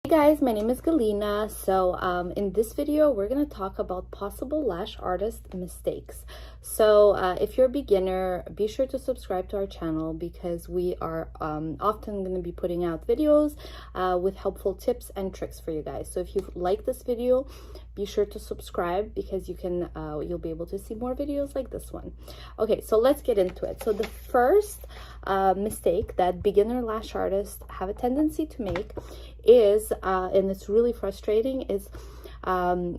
Hey guys, my name is Galina. In this video, we're going to talk about possible lash artist mistakes. If you're a beginner, be sure to subscribe to our channel because we are often going to be putting out videos with helpful tips and tricks for you guys. So if you like this video, be sure to subscribe because you'll be able to see more videos like this one. Okay, so let's get into it. So the first mistake that beginner lash artists have a tendency to make is, and it's really frustrating, is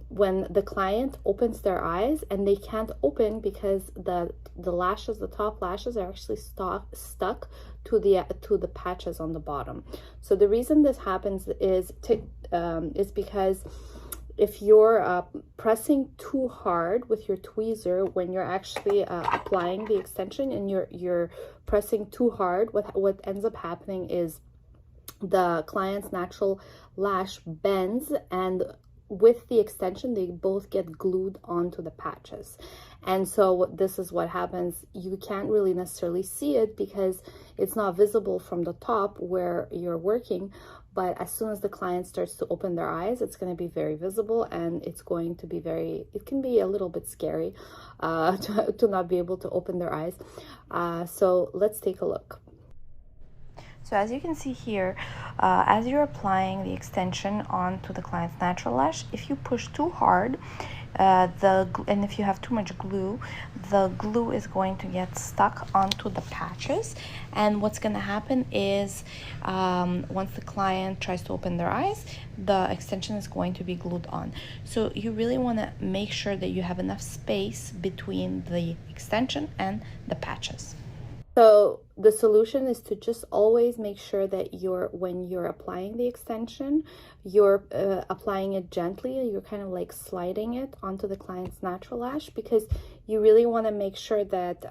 when the client opens their eyes and they can't open because the lashes, the top lashes, are actually stuck to the patches on the bottom. So the reason this happens is because if you're pressing too hard with your tweezer when you're actually applying the extension, and you're pressing too hard, what ends up happening is the client's natural lash bends, and with the extension they both get glued onto the patches. And so this is what happens. You can't really necessarily see it because it's not visible from the top where you're working, but as soon as the client starts to open their eyes, it's going to be very visible, and it's going to be it can be a little bit scary to not be able to open their eyes. So let's take a look. So as you can see here, as you're applying the extension onto the client's natural lash, if you push too hard, and if you have too much glue, the glue is going to get stuck onto the patches. And what's going to happen is once the client tries to open their eyes, the extension is going to be glued on. So you really want to make sure that you have enough space between the extension and the patches. So the solution is to just always make sure that when you're applying the extension, you're applying it gently. You're kind of like sliding it onto the client's natural lash, because you really want to make sure that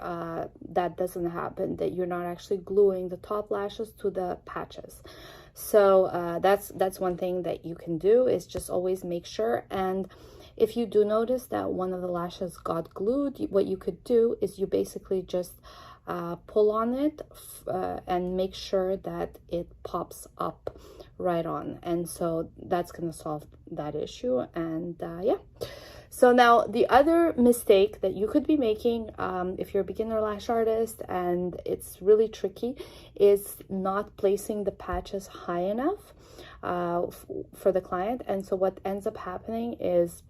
that doesn't happen, that you're not actually gluing the top lashes to the patches. So that's one thing that you can do, is just always make sure. And if you do notice that one of the lashes got glued, what you could do is you basically just pull on it and make sure that it pops up right on, and so that's going to solve that issue. And yeah, so now the other mistake that you could be making if you're a beginner lash artist, and it's really tricky, is not placing the patches high enough for the client. And so what ends up happening is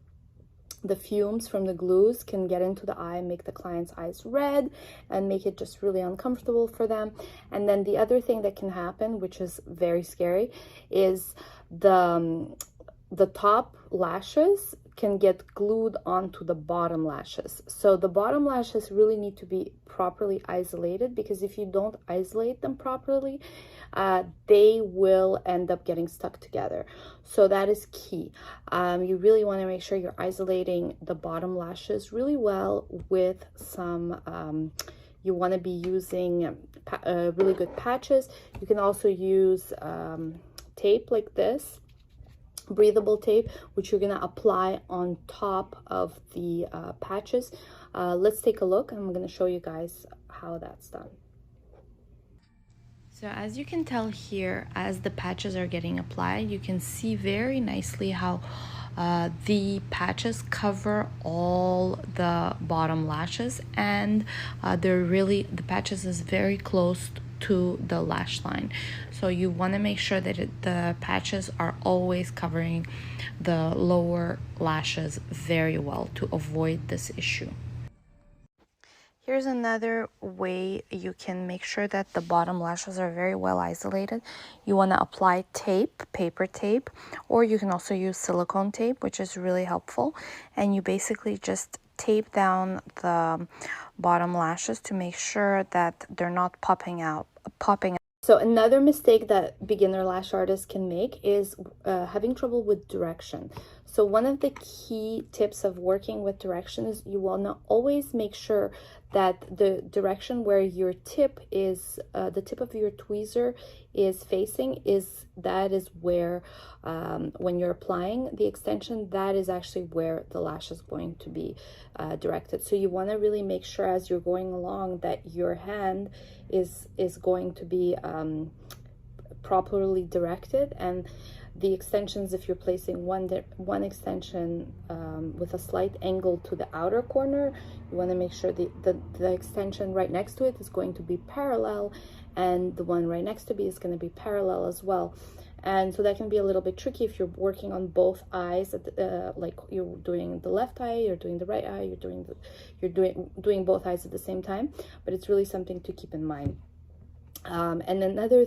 the fumes from the glues can get into the eye, make the client's eyes red, and make it just really uncomfortable for them. And then the other thing that can happen, which is very scary, is the top lashes can get glued onto the bottom lashes. So the bottom lashes really need to be properly isolated, because if you don't isolate them properly, they will end up getting stuck together. So that is key. You really want to make sure you're isolating the bottom lashes really well with some you want to be using really good patches. You can also use tape like this, breathable tape, which you're going to apply on top of the patches. Let's take a look, and I'm going to show you guys how that's done. So as you can tell here, as the patches are getting applied, you can see very nicely how the patches cover all the bottom lashes, and the patches is very close to the lash line. So you want to make sure that the patches are always covering the lower lashes very well to avoid this issue. Here's another way you can make sure that the bottom lashes are very well isolated. You want to apply tape, paper tape, or you can also use silicone tape, which is really helpful. And you basically just tape down the bottom lashes to make sure that they're not popping out. So another mistake that beginner lash artists can make is having trouble with direction. So one of the key tips of working with direction is you want to always make sure that the direction where your tip is, the tip of your tweezer is facing, that is where, when you're applying the extension, that is actually where the lash is going to be directed. So you want to really make sure as you're going along that your hand is going to be properly directed. And The extensions, if you're placing one extension with a slight angle to the outer corner, you want to make sure the extension right next to it is going to be parallel, and the one right next to it is going to be parallel as well. And so that can be a little bit tricky if you're working on both eyes, like you're doing the left eye, you're doing the right eye, you're doing both eyes at the same time. But it's really something to keep in mind. And another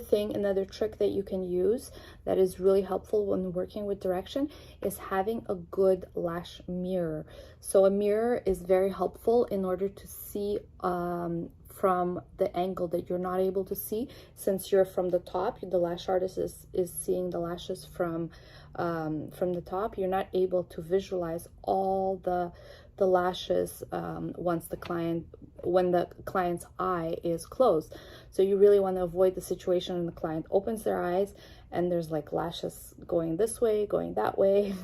trick that you can use that is really helpful when working with direction is having a good lash mirror. So a mirror is very helpful in order to see from the angle that you're not able to see. Since you're from the top, the lash artist is seeing the lashes from the top, you're not able to visualize all the lashes when the client's eye is closed. So you really want to avoid the situation when the client opens their eyes and there's like lashes going this way, going that way,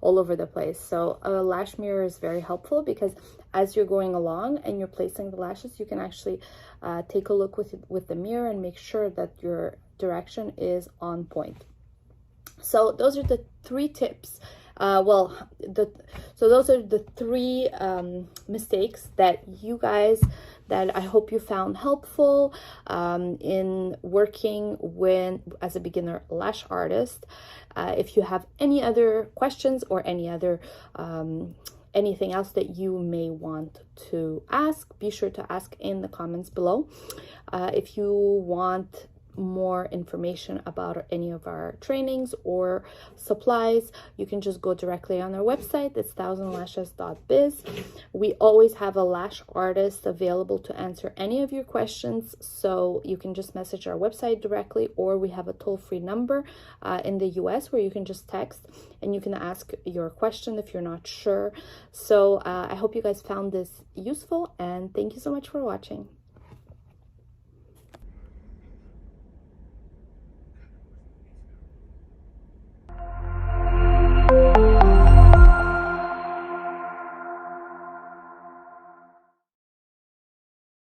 all over the place. So a lash mirror is very helpful, because as you're going along and you're placing the lashes, you can actually take a look with the mirror and make sure that your direction is on point. So those are the 3 tips. So those are the 3 mistakes that I hope you found helpful in working as a beginner lash artist. If you have any other questions or any other anything else that you may want to ask, be sure to ask in the comments below. If you want more information about any of our trainings or supplies, you can just go directly on our website. It's thousandlashes.biz. We always have a lash artist available to answer any of your questions, so you can just message our website directly, or we have a toll-free number in the US where you can just text and you can ask your question if you're not sure. So I hope you guys found this useful, and thank you so much for watching.